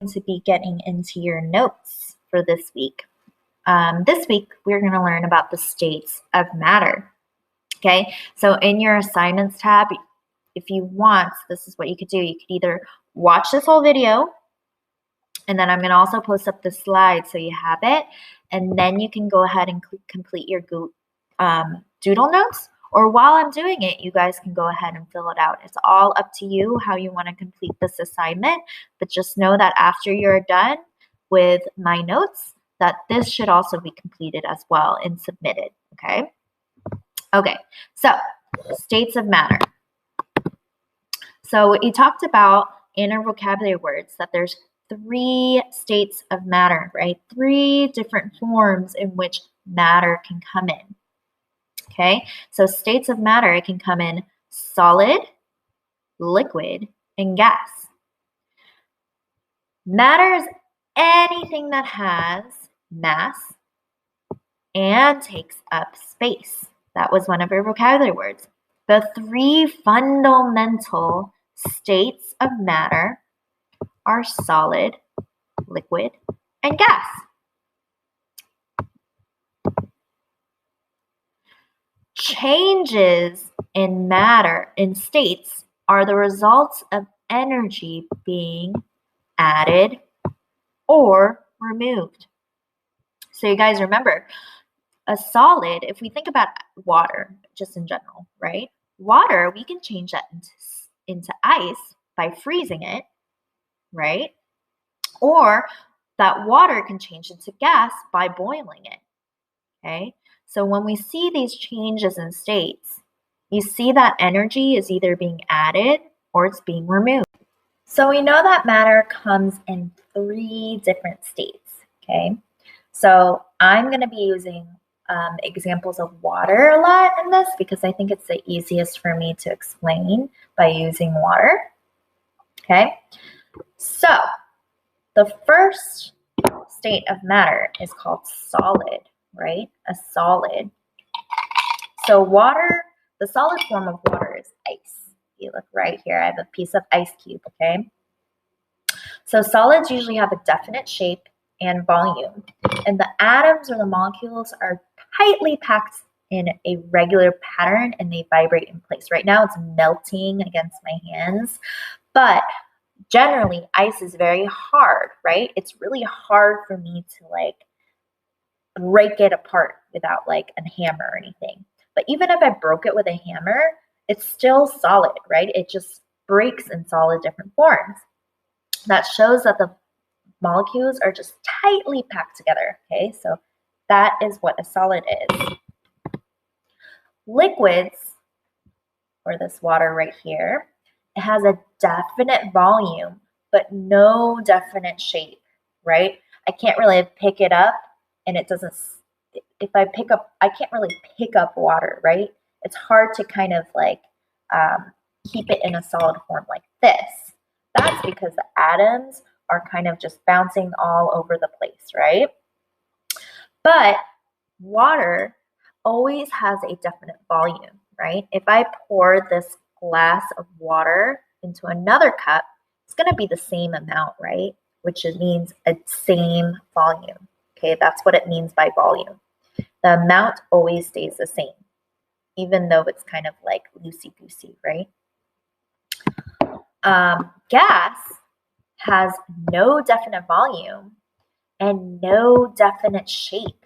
to be getting into your notes for this week. This week, we're going to learn about the states of matter. Okay, so in your assignments tab, if you want, this is what you could do. You could either watch this whole video, and then I'm going to also post up the slides so you have it, and then you can go ahead and complete your doodle notes. Or while I'm doing it, you guys can go ahead and fill it out. It's all up to you how you want to complete this assignment, but just know that after you're done with my notes, that this should also be completed as well and submitted, okay? Okay, so states of matter. So we talked about in our vocabulary words that there's 3 states of matter, right? 3 different forms in which matter can come in. Okay, so states of matter, it can come in solid, liquid, and gas. Matter is anything that has mass and takes up space. That was one of our vocabulary words. The 3 fundamental states of matter are solid, liquid, and gas. Changes in matter in states are the results of energy being added or removed. So you guys remember, a solid, if we think about water just in general, right? Water, we can change that into ice by freezing it, right? Or that water can change into gas by boiling it, okay? So when we see these changes in states, you see that energy is either being added or it's being removed. So we know that matter comes in 3 different states, okay? So I'm going to be using examples of water a lot in this because I think it's the easiest for me to explain by using water, okay? So the first state of matter is called solid, right? A solid. So water, the solid form of water is ice. You look right here, I have a piece of ice cube, okay? So solids usually have a definite shape and volume, and the atoms or the molecules are tightly packed in a regular pattern and they vibrate in place. Right now it's melting against my hands, but generally ice is very hard, right? It's really hard for me to like break it apart without like a hammer or anything. But even if I broke it with a hammer, it's still solid, right? It just breaks in solid different forms. That shows that the molecules are just tightly packed together, okay? So that is what a solid is. Liquids, or this water right here, it has a definite volume, but no definite shape, right? I can't really pick it up and it doesn't, if I pick up, I can't really pick up water, right? It's hard to kind of like keep it in a solid form like this. That's because the atoms are kind of just bouncing all over the place, right? But water always has a definite volume, right? If I pour this glass of water into another cup, it's going to be the same amount, right? Which means a same volume. Okay, that's what it means by volume. The amount always stays the same, even though it's kind of like loosey-goosey, right? Gas has no definite volume and no definite shape.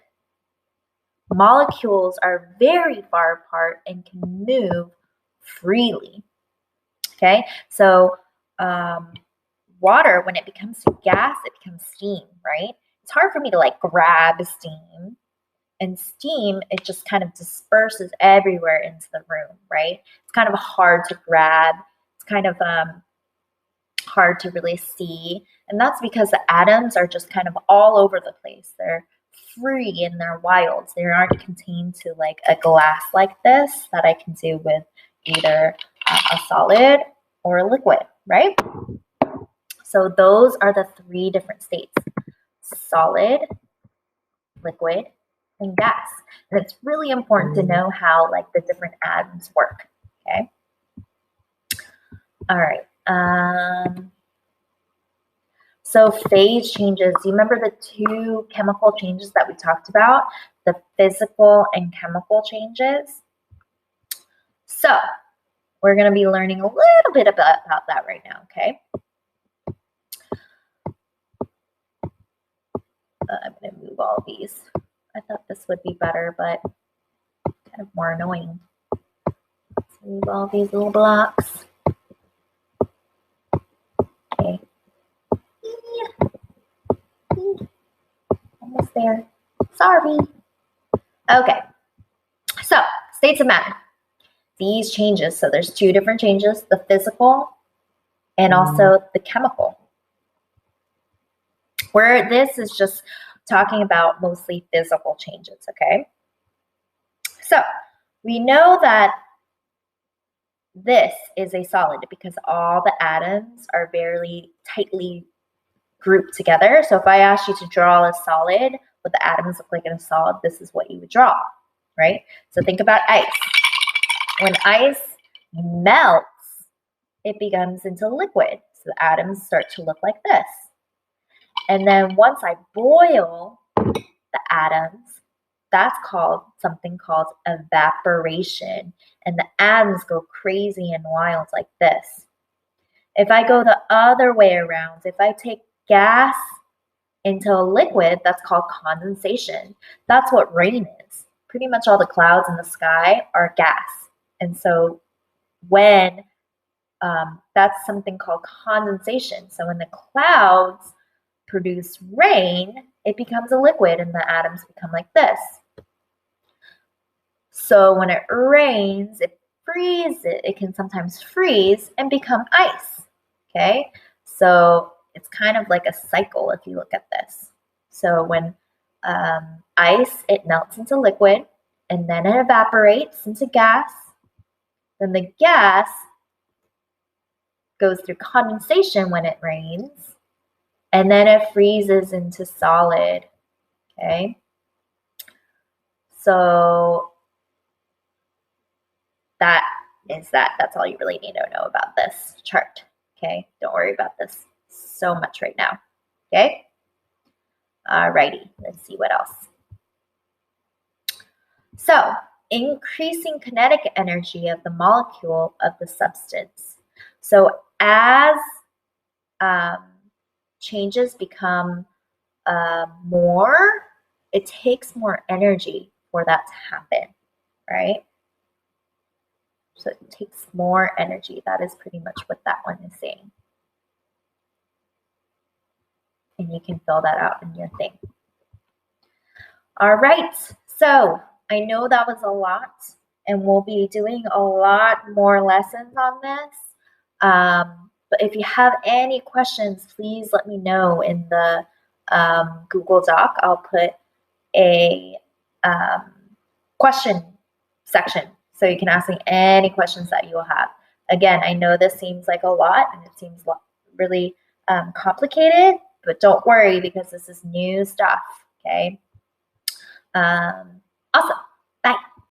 Molecules are very far apart and can move freely. Okay, so water, when it becomes gas, it becomes steam, right? It's hard for me to like grab steam. And steam, it just kind of disperses everywhere into the room, right? It's kind of hard to grab. It's kind of hard to really see. And that's because the atoms are just kind of all over the place. They're free and they're wild. They aren't contained to like a glass like this that I can do with either a solid or a liquid, right? So those are the 3 different states: solid, liquid, and gas. And it's really important to know how like the different atoms work, okay? All right. So phase changes, do you remember the two chemical changes that we talked about? The physical and chemical changes. So we're going to be learning a little bit about that right now, okay? I'm going to move all of these. I thought this would be better, but kind of more annoying. Let's move all these little blocks. Okay. Almost there. Sorry. Okay. So, states of matter. These changes, so there's two different changes, the physical and also the chemical. Where this is just talking about mostly physical changes, okay? So, we know that this is a solid because all the atoms are very tightly grouped together. So if I asked you to draw a solid, what the atoms look like in a solid, this is what you would draw, right? So think about ice. When ice melts, it becomes into liquid. So the atoms start to look like this. And then once I boil the atoms, that's called something called evaporation. And the atoms go crazy and wild like this. If I go the other way around, if I take gas into a liquid, that's called condensation. That's what rain is. Pretty much all the clouds in the sky are gas. And so when that's something called condensation. So when the clouds produce rain, it becomes a liquid and the atoms become like this. So when it rains, it freezes. It can sometimes freeze and become ice. Okay, so it's kind of like a cycle if you look at this. So when ice, it melts into liquid and then it evaporates into gas. Then the gas goes through condensation when it rains and then it freezes into solid. Okay, so that's all you really need to know about this chart. Okay, don't worry about this so much right now. Okay, alrighty, let's see what else. So, increasing kinetic energy of the molecule of the substance. So, as changes become more, it takes more energy for that to happen, right? So it takes more energy. That is pretty much what that one is saying. And you can fill that out in your thing. All right, so I know that was a lot, and we'll be doing a lot more lessons on this. But if you have any questions, please let me know in the Google Doc. I'll put a question section so you can ask me any questions that you will have. Again, I know this seems like a lot and it seems really complicated, but don't worry because this is new stuff, okay? Awesome. Bye.